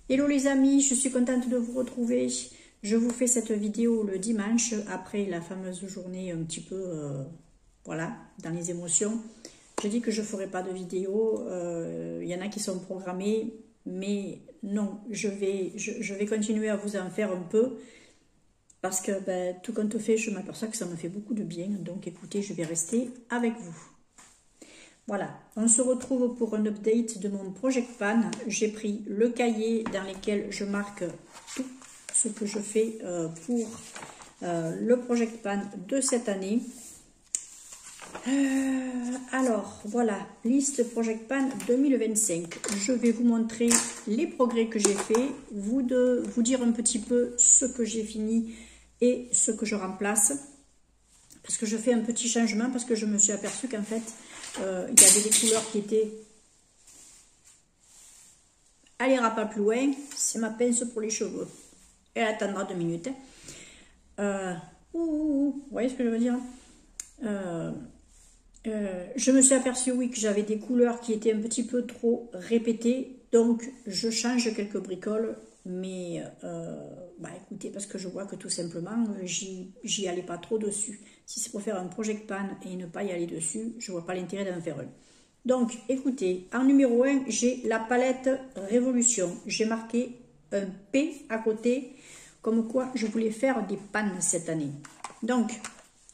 Hello les amis, je suis contente de vous retrouver. Je vous fais cette vidéo le dimanche, après la fameuse journée un petit peu, voilà, dans les émotions. Je dis que je ne ferai pas de vidéo, il y en a qui sont programmées, mais non, je vais continuer à vous en faire un peu, parce que ben, tout compte fait, je m'aperçois que ça me fait beaucoup de bien, donc écoutez, je vais rester avec vous. Voilà, on se retrouve pour un update de mon Project Pan. J'ai pris le cahier dans lequel je marque tout ce que je fais pour le Project Pan de cette année. Alors, voilà, liste Project Pan 2025. Je vais vous montrer les progrès que j'ai fait, vous dire un petit peu ce que j'ai fini et ce que je remplace. Parce que je fais un petit changement, parce que je me suis aperçue qu'en fait, il y avait des couleurs qui étaient... Elle ira pas plus loin, c'est ma pince pour les cheveux. Elle attendra 2 minutes. Vous voyez ce que je veux dire? Je me suis aperçue, oui, que j'avais des couleurs qui étaient un petit peu trop répétées. Donc, je change quelques bricoles. Mais, bah écoutez, parce que je vois que tout simplement, j'y allais pas trop dessus. Si c'est pour faire un Project Pan et ne pas y aller dessus, je vois pas l'intérêt d'en faire un. Donc, écoutez, en numéro 1, j'ai la palette Révolution. J'ai marqué un P à côté, comme quoi je voulais faire des pannes cette année. Donc,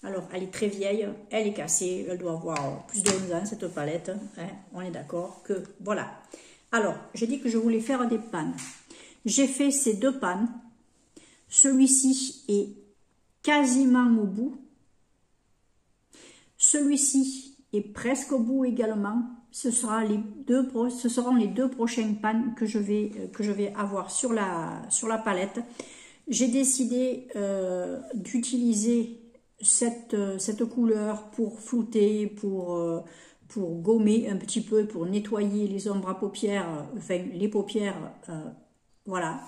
alors, elle est très vieille, elle est cassée, elle doit avoir plus de 11 ans, cette palette. Hein, on est d'accord que, voilà. Alors, j'ai dit que je voulais faire des pannes. J'ai fait ces 2 pannes. Celui-ci est quasiment au bout. Celui-ci est presque au bout également. Ce seront les deux prochaines pannes que je vais avoir sur la palette. J'ai décidé d'utiliser cette couleur pour flouter, pour gommer un petit peu, pour nettoyer les ombres à paupières, enfin les paupières, voilà.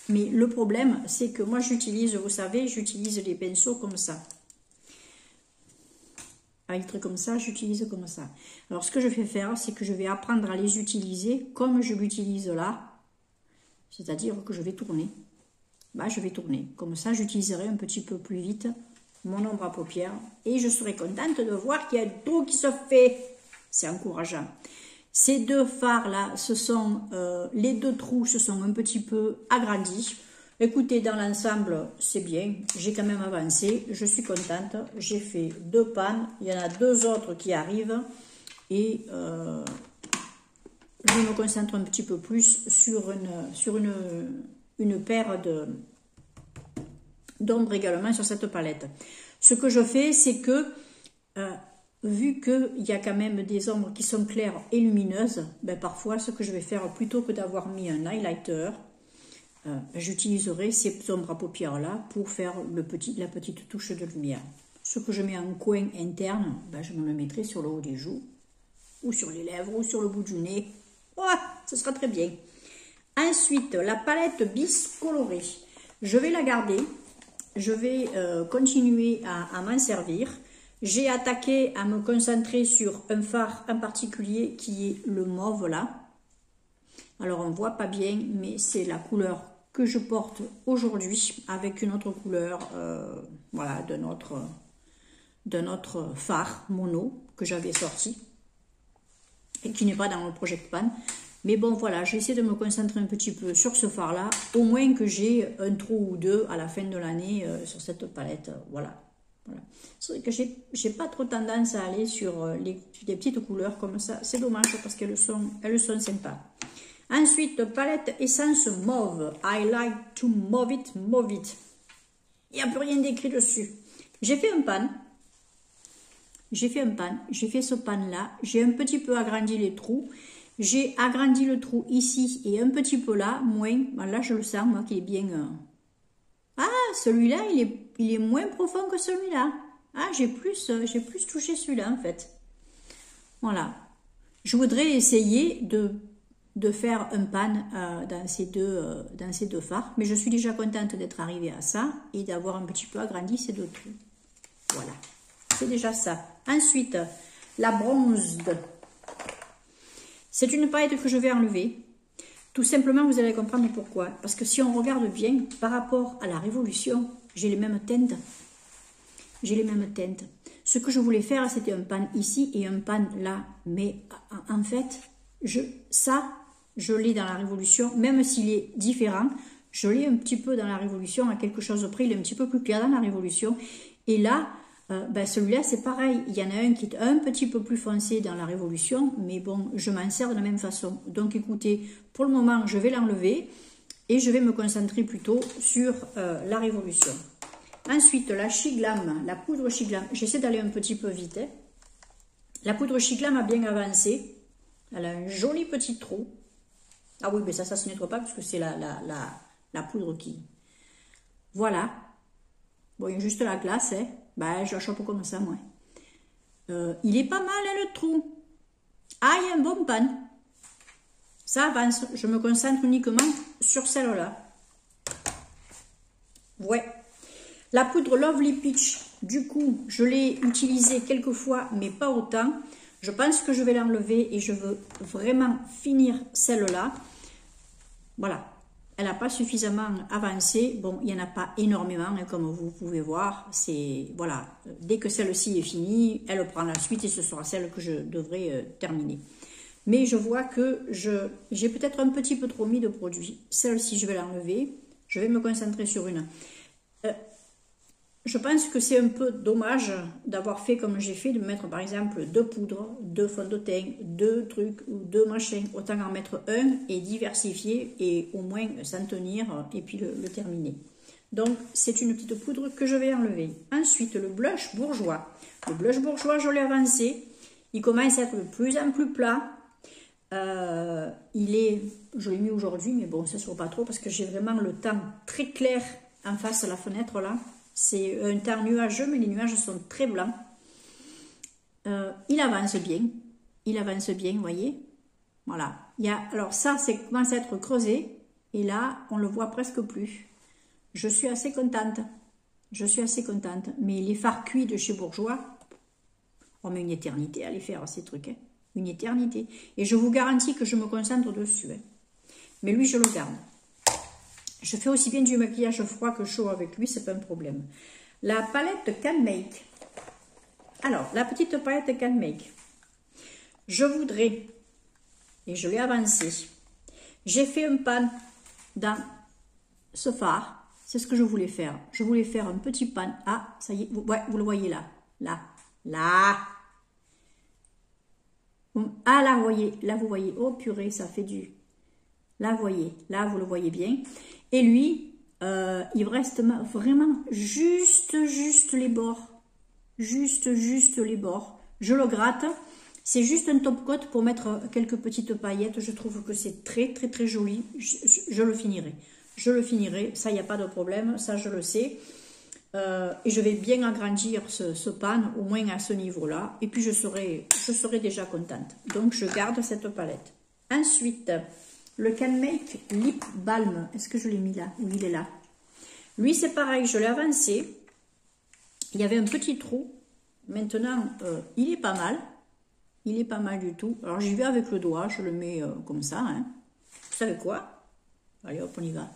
Mais le problème, c'est que moi j'utilise, vous savez, j'utilise les pinceaux comme ça. Avec des trucs comme ça, j'utilise comme ça. Alors ce que je vais faire, c'est que je vais apprendre à les utiliser comme je l'utilise là. C'est-à-dire que je vais tourner. Bah, je vais tourner. Comme ça, j'utiliserai un petit peu plus vite mon ombre à paupières. Et je serai contente de voir qu'il y a tout qui se fait. C'est encourageant. Ces 2 fards-là, ce sont les 2 trous se sont un petit peu agrandis. Écoutez, dans l'ensemble, c'est bien. J'ai quand même avancé. Je suis contente. J'ai fait 2 pannes. Il y en a 2 autres qui arrivent. Et je me concentre un petit peu plus sur une paire d'ombres également sur cette palette. Ce que je fais, c'est que... vu qu'il y a quand même des ombres qui sont claires et lumineuses, ben parfois ce que je vais faire, plutôt que d'avoir mis un highlighter, j'utiliserai ces ombres à paupières là pour faire la petite touche de lumière. Ce que je mets en coin interne, ben je me le mettrai sur le haut des joues, ou sur les lèvres, ou sur le bout du nez. Ouais, ce sera très bien. Ensuite, la palette bis colorée. Je vais la garder. Je vais continuer à m'en servir. J'ai attaqué à me concentrer sur un fard en particulier qui est le mauve là. Alors on ne voit pas bien, mais c'est la couleur que je porte aujourd'hui avec une autre couleur, voilà, d'un autre fard mono que j'avais sorti et qui n'est pas dans le Project Pan. Mais bon, voilà, j'ai essayé de me concentrer un petit peu sur ce fard là, au moins que j'ai un trou ou 2 à la fin de l'année sur cette palette, voilà. Voilà. C'est vrai que j'ai pas trop tendance à aller sur des petites couleurs comme ça. C'est dommage parce qu'elles sont sympas. Ensuite, palette essence mauve. I like to mauve it, mauve it. Il n'y a plus rien d'écrit dessus. J'ai fait un pan. J'ai fait ce pan là. J'ai un petit peu agrandi les trous. J'ai agrandi le trou ici et un petit peu là. Moins. Ben là, je le sens, moi, qu'il est bien... Ah, celui-là, il est moins profond que celui-là. Ah, j'ai plus touché celui-là, en fait. Voilà. Je voudrais essayer de faire un pan dans ces deux fards. Mais je suis déjà contente d'être arrivée à ça et d'avoir un petit peu agrandi ces 2 trous. Voilà. C'est déjà ça. Ensuite, la bronze. C'est une palette que je vais enlever. Tout simplement, vous allez comprendre pourquoi. Parce que si on regarde bien, par rapport à la Révolution, j'ai les mêmes teintes. J'ai les mêmes teintes. Ce que je voulais faire, c'était un pan ici et un pan là. Mais en fait, je l'ai dans la Révolution, même s'il est différent, je l'ai un petit peu dans la Révolution, à quelque chose près, il est un petit peu plus clair dans la Révolution. Et là, celui-là, c'est pareil. Il y en a un qui est un petit peu plus foncé dans la Révolution, mais bon, je m'en sers de la même façon. Donc écoutez, pour le moment, je vais l'enlever et je vais me concentrer plutôt sur la Révolution. Ensuite, la Shiglam, la poudre Shiglam. J'essaie d'aller un petit peu vite. Hein. La poudre Shiglam a bien avancé. Elle a un joli petit trou. Ah oui, mais ça se nettoie pas parce que c'est la poudre qui... Voilà. Bon, il y a juste la glace. Hein. Ben, je la chope comme ça, moi. Il est pas mal, hein, le trou. Ah, il y a un bon pan. Ça avance. Je me concentre uniquement sur celle-là. Ouais. La poudre Lovely Peach, du coup, je l'ai utilisée quelques fois, mais pas autant. Je pense que je vais l'enlever et je veux vraiment finir celle-là. Voilà. Elle n'a pas suffisamment avancé. Bon, il n'y en a pas énormément, hein, comme vous pouvez voir. C'est voilà. Dès que celle-ci est finie, elle prend la suite et ce sera celle que je devrais terminer. Mais je vois que j'ai peut-être un petit peu trop mis de produit. Celle-ci, je vais l'enlever. Je vais me concentrer sur une. Je pense que c'est un peu dommage d'avoir fait comme j'ai fait, de mettre par exemple 2 poudres, 2 fonds de teint, 2 trucs ou 2 machins. Autant en mettre un et diversifier et au moins s'en tenir et puis le terminer. Donc c'est une petite poudre que je vais enlever. Ensuite le blush bourgeois. Le blush bourgeois, je l'ai avancé. Il commence à être de plus en plus plat. Je l'ai mis aujourd'hui, mais bon, ça ne se voit pas trop parce que j'ai vraiment le temps très clair en face de la fenêtre là. C'est un temps nuageux, mais les nuages sont très blancs. Il avance bien. Il avance bien, vous voyez. Voilà. Alors ça, c'est commence à être creusé. Et là, on le voit presque plus. Je suis assez contente. Je suis assez contente. Mais les fards cuits de chez Bourjois, on met une éternité à les faire, ces trucs. Hein. Une éternité. Et je vous garantis que je me concentre dessus. Hein. Mais lui, je le garde. Je fais aussi bien du maquillage froid que chaud avec lui, c'est pas un problème. La palette Can Make. Alors, la petite palette Can Make. Je voudrais, et je l'ai avancé, j'ai fait un pan dans ce fard. C'est ce que je voulais faire. Je voulais faire un petit pan. Ah, ça y est, ouais, vous le voyez là. Là. Ah, là, vous voyez. Oh, purée, ça fait du... Là, vous voyez. Là, vous le voyez bien. Et lui, il reste vraiment juste les bords. Juste les bords. Je le gratte. C'est juste un top coat pour mettre quelques petites paillettes. Je trouve que c'est très joli. Je le finirai. Ça, il n'y a pas de problème. Ça, je le sais. Et je vais bien agrandir ce pan, au moins à ce niveau-là. Et puis, je serai déjà contente. Donc, je garde cette palette. Ensuite... le Can Make Lip Balm, est-ce que je l'ai mis là? Oui, il est là. Lui, c'est pareil, je l'ai avancé. Il y avait un petit trou. Maintenant, il est pas mal. Il est pas mal du tout. Alors, j'y vais avec le doigt, je le mets comme ça. Hein. Vous savez quoi? Allez, hop, on y va.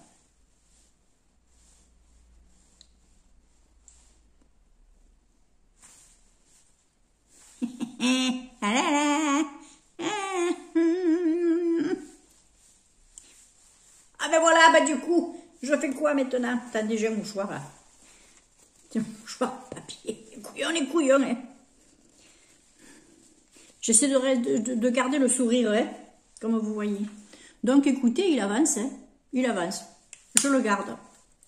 Ah ben voilà, ben du coup, je fais quoi maintenant? Attendez, j'ai un mouchoir là. C'est un mouchoir papier. Les couillons, hein. J'essaie de garder le sourire, hein, comme vous voyez. Donc écoutez, il avance, hein. Il avance. Je le garde.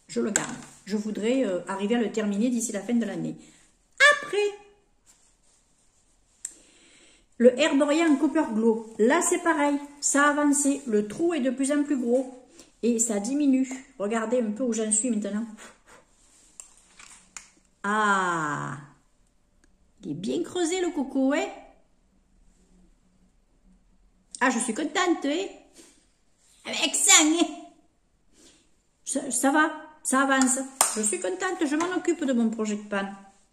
Je voudrais arriver à le terminer d'ici la fin de l'année. Après, le Herborian Copper Glow. Là, c'est pareil. Ça a avancé. Le trou est de plus en plus gros. Et ça diminue. Regardez un peu où j'en suis maintenant. Ah! Il est bien creusé le coco, hein? Ah, je suis contente, hein? Avec ça, hein? Ça va, ça avance. Je suis contente, je m'en occupe de mon projet de pan.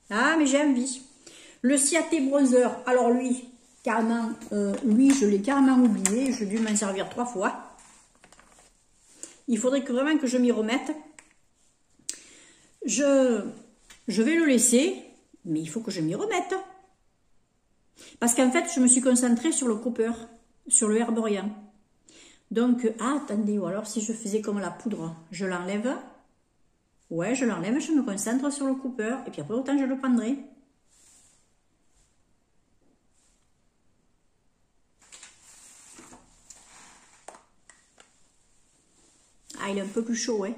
Ah, mais j'ai envie. Le Ciaté Bronzer. Alors lui, carrément, lui, je l'ai carrément oublié. J'ai dû m'en servir 3 fois. Il faudrait que vraiment que je m'y remette. Je vais le laisser, mais il faut que je m'y remette. Parce qu'en fait, je me suis concentrée sur le copper, sur le herborian. Donc, attendez, ou alors si je faisais comme la poudre, je l'enlève. Ouais, je l'enlève, je me concentre sur le copper, et puis après, autant je le prendrai. Ah, il est un peu plus chaud, ouais.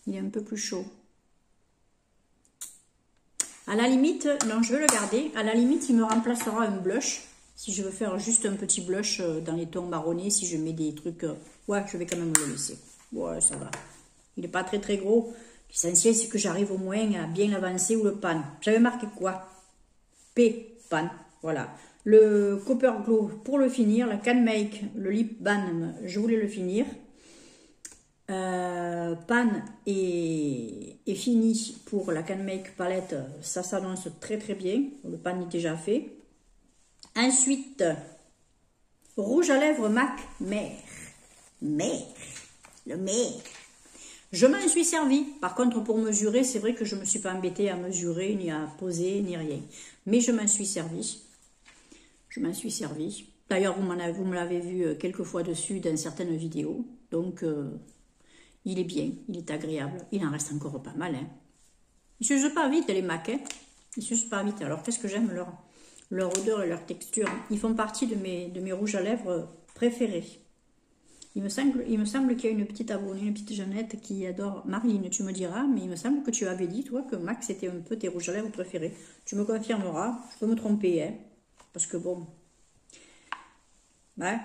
Il est un peu plus chaud. À la limite, non, je vais le garder. À la limite, il me remplacera un blush. Si je veux faire juste un petit blush dans les tons marronnés, si je mets des trucs... ouais, je vais quand même le laisser. Ouais, ça va. Il n'est pas très très gros. L'essentiel, c'est que j'arrive au moins à bien l'avancer ou le pan. J'avais marqué quoi? P, pan. Voilà. Le Copper Glow pour le finir. La Can Make, le Lip Balm, je voulais le finir. Pan est fini pour la Can Make palette. Ça s'annonce très très bien. Le pan est déjà fait. Ensuite, rouge à lèvres MAC Mère. Le Mère. Je m'en suis servi. Par contre, pour mesurer, c'est vrai que je ne me suis pas embêtée à mesurer, ni à poser, ni rien. Mais je m'en suis servi. Je m'en suis servi. D'ailleurs, vous me l'avez vu quelques fois dessus dans certaines vidéos. Donc, il est bien, il est agréable. Il en reste encore pas mal. Hein. Ils ne s'usent pas vite, les MAC. Hein. Ils ne s'usent pas vite. Alors, qu'est-ce que j'aime leur odeur et leur texture. Ils font partie de mes rouges à lèvres préférés. Il me semble qu'il y a une petite abonnée, une petite Jeannette qui adore. Marilyn, tu me diras, mais il me semble que tu avais dit, toi, que MAC, c'était un peu tes rouges à lèvres préférés. Tu me confirmeras, je peux me tromper, hein, parce que bon. Ouais,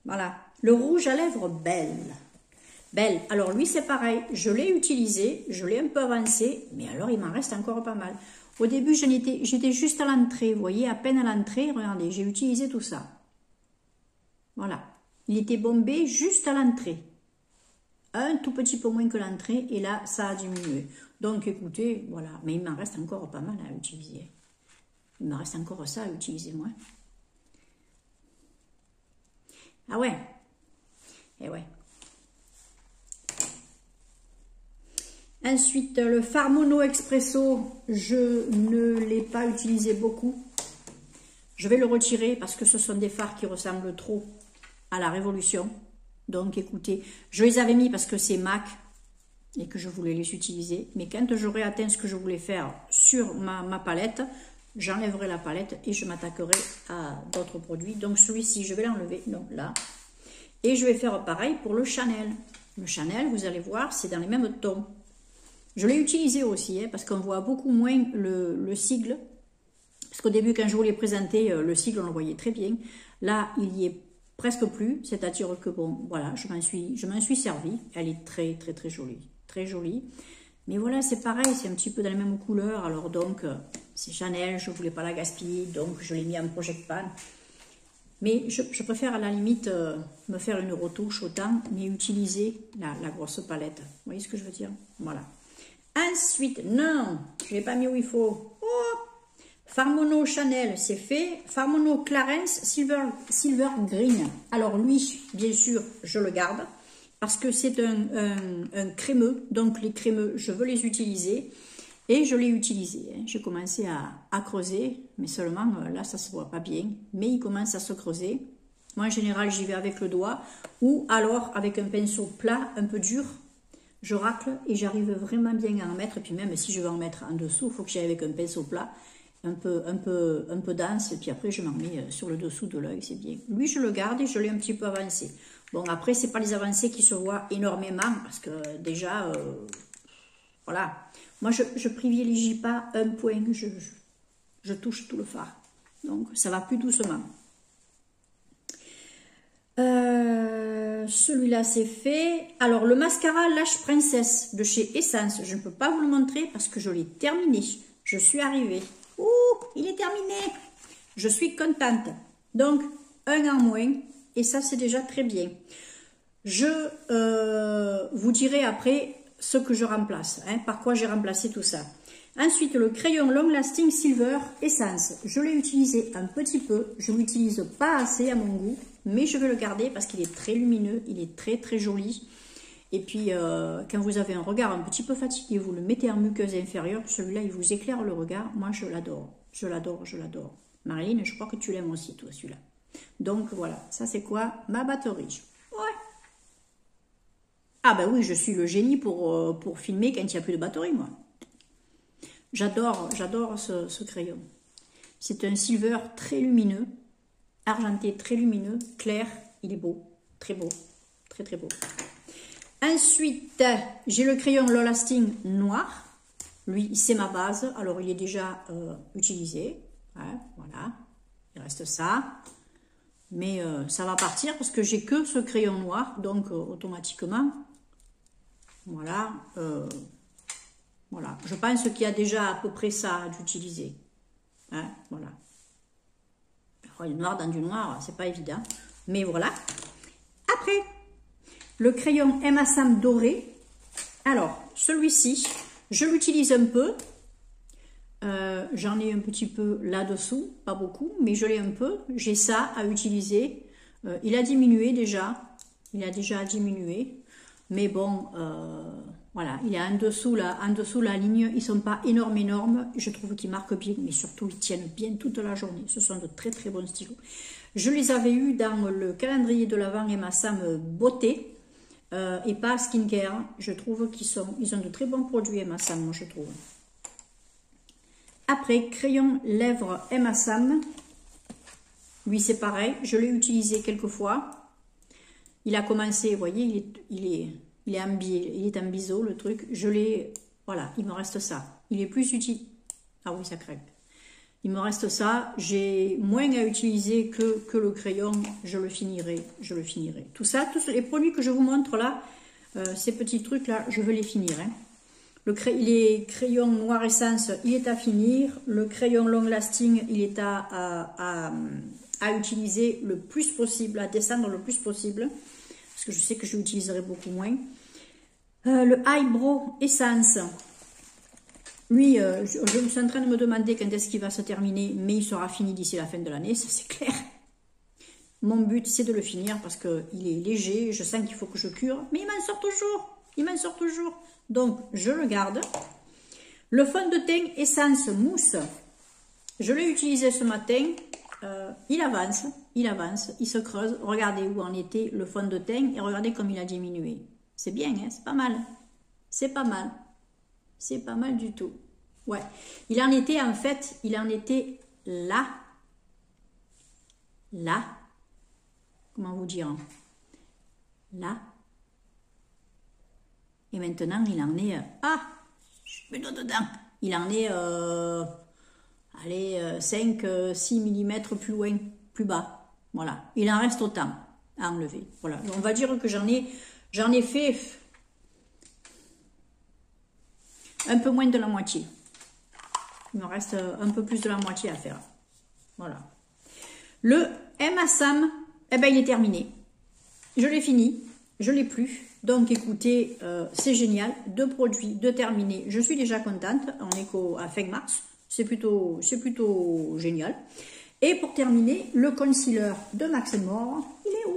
voilà. Le rouge à lèvres Belle. Alors lui, c'est pareil, je l'ai utilisé, je l'ai un peu avancé, mais alors il m'en reste encore pas mal. Au début, j'étais juste à l'entrée, vous voyez, à peine à l'entrée, regardez, j'ai utilisé tout ça. Voilà. Il était bombé juste à l'entrée. Un tout petit peu moins que l'entrée, et là, ça a diminué. Donc, écoutez, voilà. Mais il m'en reste encore pas mal à utiliser. Il me reste encore ça à utiliser, moi. Ah ouais. Eh ouais. Ensuite, le Farmono Expresso, je ne l'ai pas utilisé beaucoup. Je vais le retirer parce que ce sont des fards qui ressemblent trop à la Révolution. Donc écoutez, je les avais mis parce que c'est MAC et que je voulais les utiliser. Mais quand j'aurai atteint ce que je voulais faire sur ma palette, j'enlèverai la palette et je m'attaquerai à d'autres produits. Donc celui-ci, je vais l'enlever, donc là. Et je vais faire pareil pour le Chanel. Le Chanel, vous allez voir, c'est dans les mêmes tons. Je l'ai utilisé aussi, hein, parce qu'on voit beaucoup moins le sigle. Parce qu'au début, quand je vous l'ai présenté, le sigle, on le voyait très bien. Là, il y est presque plus, c'est-à-dire que bon, voilà, je m'en suis servi. Elle est très, très, très jolie. Très jolie. Mais voilà, c'est pareil, c'est un petit peu dans les mêmes couleurs. Alors donc, c'est Chanel, je ne voulais pas la gaspiller, donc je l'ai mis en Project Pan. Mais je préfère à la limite me faire une retouche autant, mais utiliser la grosse palette. Vous voyez ce que je veux dire? Voilà. Ensuite, non, je ne l'ai pas mis où il faut. Oh, Farmono Chanel, c'est fait. Farmono Clarence Silver Green. Alors lui, bien sûr, je le garde parce que c'est un crémeux. Donc les crémeux, je veux les utiliser. Et je l'ai utilisé. Hein. J'ai commencé à creuser, mais seulement là, ça ne se voit pas bien. Mais il commence à se creuser. Moi, en général, j'y vais avec le doigt ou alors avec un pinceau plat, un peu dur. Je racle et j'arrive vraiment bien à en mettre. Et puis même si je veux en mettre en dessous, il faut que j'aille avec un pinceau plat, un peu dense. Et puis après, je m'en mets sur le dessous de l'œil, c'est bien. Lui, je le garde et je l'ai un petit peu avancé. Bon, après, ce n'est pas les avancées qui se voient énormément parce que déjà, voilà. Moi, je ne privilégie pas un point. Je touche tout le fard. Donc, ça va plus doucement. Celui-là c'est fait. Alors le mascara Lash Princess de chez Essence, je ne peux pas vous le montrer parce que je l'ai terminé. Je suis arrivée. Ouh, il est terminé. Je suis contente. Donc un en moins et ça c'est déjà très bien. Je vous dirai après ce que je remplace, hein, par quoi j'ai remplacé tout ça. Ensuite le crayon Long Lasting Silver Essence, je l'ai utilisé un petit peu. Je ne l'utilise pas assez à mon goût. mais je vais le garder parce qu'il est très lumineux, il est très très joli. Et puis, quand vous avez un regard un petit peu fatigué, vous le mettez en muqueuse inférieure, celui-là, il vous éclaire le regard. Moi, je l'adore, je l'adore, je l'adore. Marilyn, je crois que tu l'aimes aussi, toi, celui-là. Donc, voilà, ça, c'est quoi? Ma batterie. Ouais. Ah, ben oui, je suis le génie pour filmer quand il n'y a plus de batterie, moi. J'adore ce crayon. C'est un silver très lumineux, argenté très lumineux, clair. Il est beau, très très très beau. Ensuite, j'ai le crayon Long Lasting noir. Lui, c'est ma base. Alors, il est déjà utilisé. Ouais, voilà, il reste ça. Mais ça va partir parce que j'ai que ce crayon noir. Donc, automatiquement, voilà. Voilà. Je pense qu'il y a déjà à peu près ça d'utiliser. Hein, voilà. Alors, du noir dans du noir, c'est pas évident. Mais voilà. Après, le crayon Emma Sam doré. Alors, celui-ci, je l'utilise un peu. J'en ai un petit peu là-dessous, pas beaucoup, mais je l'ai un peu. J'ai ça à utiliser. Il a diminué déjà. Il a déjà diminué. Mais bon, voilà, il est en dessous la ligne. Ils sont pas énormes. Je trouve qu'ils marquent bien, mais surtout, ils tiennent bien toute la journée. Ce sont de très très bons stylos. Je les avais eus dans le calendrier de l'Avent Emma Sam beauté. Et pas skincare, je trouve ils ont de très bons produits Emma Sam, moi je trouve. Après, crayon lèvres Emma Sam, lui c'est pareil, je l'ai utilisé quelques fois. Il a commencé, vous voyez, il est en biseau le truc, voilà, il me reste ça. Il est plus utile, ah oui ça crève. Il me reste ça, j'ai moins à utiliser que le crayon, je le finirai. Tout ça, tous les produits que je vous montre là, ces petits trucs là, je veux les finir. Hein. Les crayons noir essence, il est à finir. Le crayon long lasting, il est à utiliser le plus possible, à descendre le plus possible. Parce que je sais que je l'utiliserai beaucoup moins. Le eyebrow essence. Lui, je me suis en train de me demander quand est-ce qu'il va se terminer, mais il sera fini d'ici la fin de l'année, ça c'est clair. Mon but, c'est de le finir parce qu'il est léger, je sens qu'il faut que je cure, mais il m'en sort toujours. Donc, je le garde. Le fond de teint essence mousse, je l'ai utilisé ce matin, il avance, il se creuse. Regardez où en était le fond de teint et regardez comme il a diminué. C'est bien, hein, c'est pas mal. C'est pas mal. C'est pas mal du tout. Ouais. Il en était là. Là. Comment vous dire? Là. Et maintenant, il en est... je suis plutôt dedans. Il en est... allez, 5-6 mm plus loin, plus bas. Voilà. Il en reste autant à enlever. Voilà. On va dire que j'en ai fait... un peu moins de la moitié. Il me reste un peu plus de la moitié à faire. Voilà. Le Emma Sam, eh ben, il est terminé. Je l'ai fini. Je l'ai plus. Donc, écoutez, c'est génial. 2 produits, 2 terminés. Je suis déjà contente. On est à fin mars. C'est plutôt génial. Et pour terminer, le concealer de Max & More. Il est où?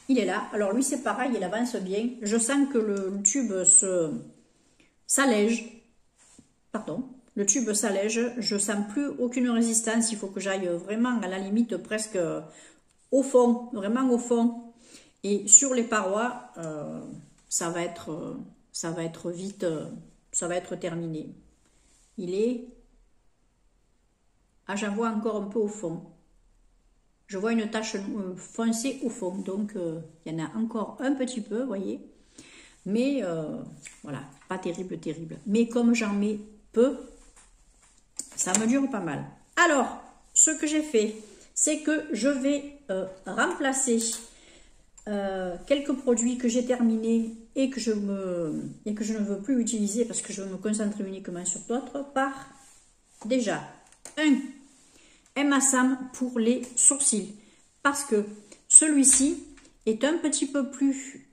Il est là. Alors, lui, c'est pareil. Il avance bien. Je sens que le tube s'allège, pardon, le tube s'allège, je sens plus aucune résistance, il faut que j'aille vraiment à la limite presque au fond, vraiment au fond, et sur les parois, ça va être vite, ça va être terminé. Il est, j'en vois encore un peu au fond, je vois une tache foncée au fond, donc il y en a encore un petit peu, vous voyez. Mais voilà, pas terrible. Mais comme j'en mets peu, ça me dure pas mal. Alors, ce que j'ai fait, c'est que je vais remplacer quelques produits que j'ai terminés et que je ne veux plus utiliser parce que je veux me concentrer uniquement sur d'autres par déjà un Emma Sam pour les sourcils. Parce que celui-ci est un petit peu plus...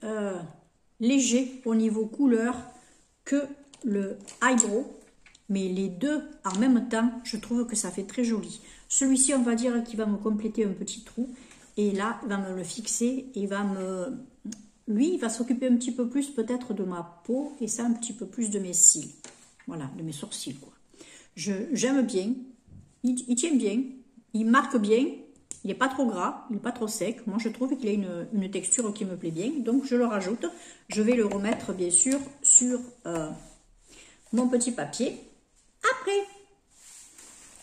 léger au niveau couleur que le eyebrow. Mais les deux en même temps, je trouve que ça fait très joli. Celui-ci, on va dire qu'il va me compléter un petit trou. Et là, il va me le fixer. Et lui, il va s'occuper un petit peu plus peut-être de ma peau. Et ça, un petit peu plus de mes cils. Voilà, de mes sourcils, quoi. J'aime bien. Il tient bien. Il marque bien. Il n'est pas trop gras. Il n'est pas trop sec. Moi, je trouve qu'il a une texture qui me plaît bien. Donc, je le rajoute. Je vais le remettre, bien sûr, sur mon petit papier.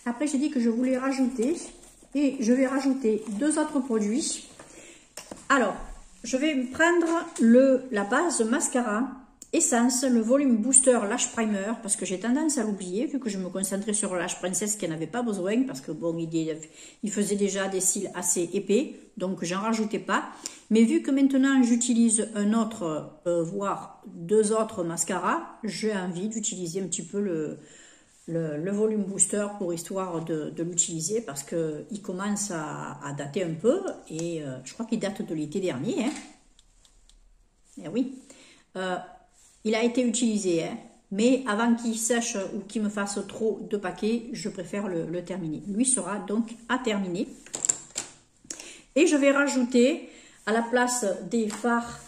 Après, j'ai dit que je voulais rajouter, et je vais rajouter 2 autres produits. Alors, je vais prendre la base mascara Essence, le volume booster lash primer, parce que j'ai tendance à l'oublier, vu que je me concentrais sur le lash princesse qui n'avait pas besoin, parce que bon, il faisait déjà des cils assez épais, donc j'en rajoutais pas. Mais vu que maintenant j'utilise un autre, voire 2 autres mascaras, j'ai envie d'utiliser un petit peu le volume booster pour histoire de l'utiliser, parce qu'il commence à dater un peu, et je crois qu'il date de l'été dernier. Hein. Et oui. Il a été utilisé, hein, mais avant qu'il sèche ou qu'il me fasse trop de paquets, je préfère le terminer. Lui sera donc à terminer. Et je vais rajouter, à la place des fards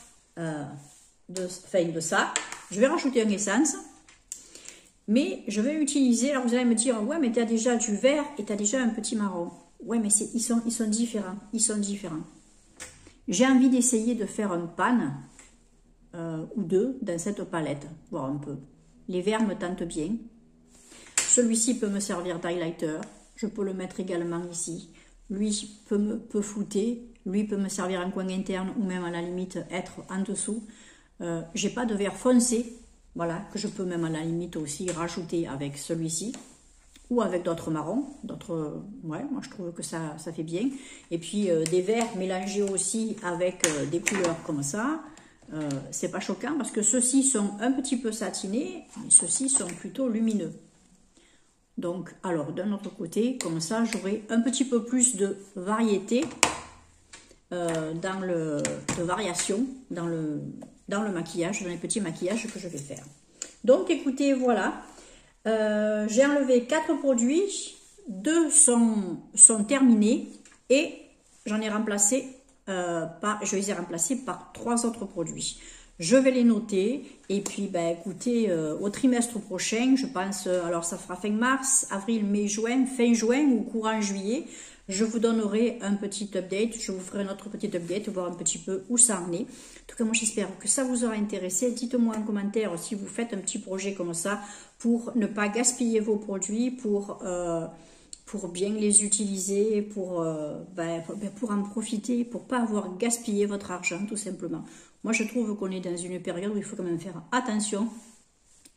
de ça, je vais rajouter un essence. Mais je vais utiliser, alors vous allez me dire, ouais, mais tu as déjà du vert et tu as déjà un petit marron. Ouais, mais ils sont différents. Ils sont différents. J'ai envie d'essayer de faire un pan. Ou 2 dans cette palette, voir un peu. Les verts me tentent bien. Celui-ci peut me servir d'highlighter. Je peux le mettre également ici. Lui peut flouter. Lui peut me servir en coin interne ou même à la limite être en dessous. J'ai pas de vert foncé, voilà, que je peux même à la limite aussi rajouter avec celui-ci ou avec d'autres marrons. Ouais, moi je trouve que ça fait bien. Et puis des verts mélangés aussi avec des couleurs comme ça. C'est pas choquant parce que ceux-ci sont un petit peu satinés, mais ceux-ci sont plutôt lumineux. Donc, alors d'un autre côté, comme ça, j'aurai un petit peu plus de variété, de variation dans le maquillage, dans les petits maquillages que je vais faire. Donc, écoutez, voilà, j'ai enlevé 4 produits, 2 sont terminés et j'en ai remplacé. Je les ai remplacés par 3 autres produits. Je vais les noter et puis écoutez, au trimestre prochain, je pense, alors ça fera fin mars, avril, mai, juin, fin juin ou courant juillet, je vous donnerai un petit update, je vous ferai notre petit update, voir un petit peu où ça en est. En tout cas, moi j'espère que ça vous aura intéressé. Dites-moi en commentaire si vous faites un petit projet comme ça pour ne pas gaspiller vos produits, pour bien les utiliser, pour en profiter, pour pas avoir gaspillé votre argent, tout simplement. Moi, je trouve qu'on est dans une période où il faut quand même faire attention.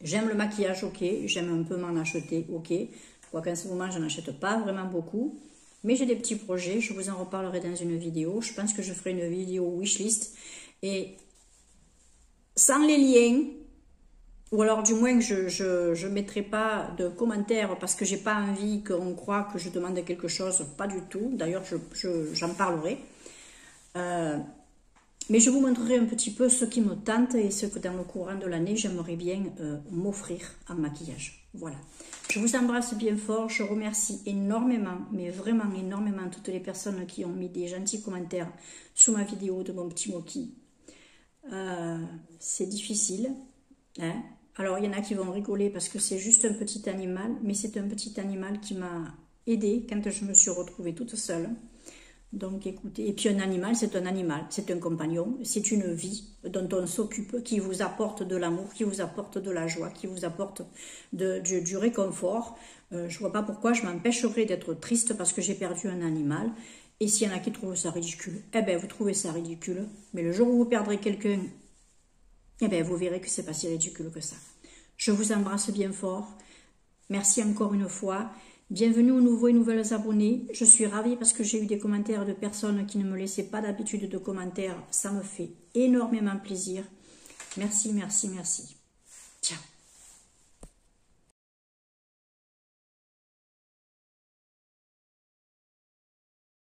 J'aime le maquillage, ok. J'aime un peu m'en acheter, ok. Quoique en ce moment, je n'en achète pas vraiment beaucoup. Mais j'ai des petits projets, je vous en reparlerai dans une vidéo. Je pense que je ferai une vidéo wishlist. Et sans les liens, ou alors du moins je ne mettrai pas de commentaires parce que j'ai pas envie qu'on croie que je demande quelque chose, pas du tout. D'ailleurs, j'en parlerai. Mais je vous montrerai un petit peu ce qui me tente et ce que dans le courant de l'année, j'aimerais bien m'offrir en maquillage. Voilà. Je vous embrasse bien fort. Je remercie énormément, mais vraiment énormément, toutes les personnes qui ont mis des gentils commentaires sous ma vidéo de mon petit Moki. C'est difficile. Hein? Alors, il y en a qui vont rigoler parce que c'est juste un petit animal, mais c'est un petit animal qui m'a aidée quand je me suis retrouvée toute seule. Donc, écoutez, et puis un animal, c'est un compagnon, c'est une vie dont on s'occupe, qui vous apporte de l'amour, qui vous apporte de la joie, qui vous apporte du réconfort. Je ne vois pas pourquoi je m'empêcherais d'être triste parce que j'ai perdu un animal. Et s'il y en a qui trouvent ça ridicule, eh bien, vous trouvez ça ridicule. Mais le jour où vous perdrez quelqu'un, eh bien, vous verrez que c'est pas si ridicule que ça. Je vous embrasse bien fort. Merci encore une fois. Bienvenue aux nouveaux et nouvelles abonnés. Je suis ravie parce que j'ai eu des commentaires de personnes qui ne me laissaient pas d'habitude de commentaires. Ça me fait énormément plaisir. Merci, merci, merci. Ciao.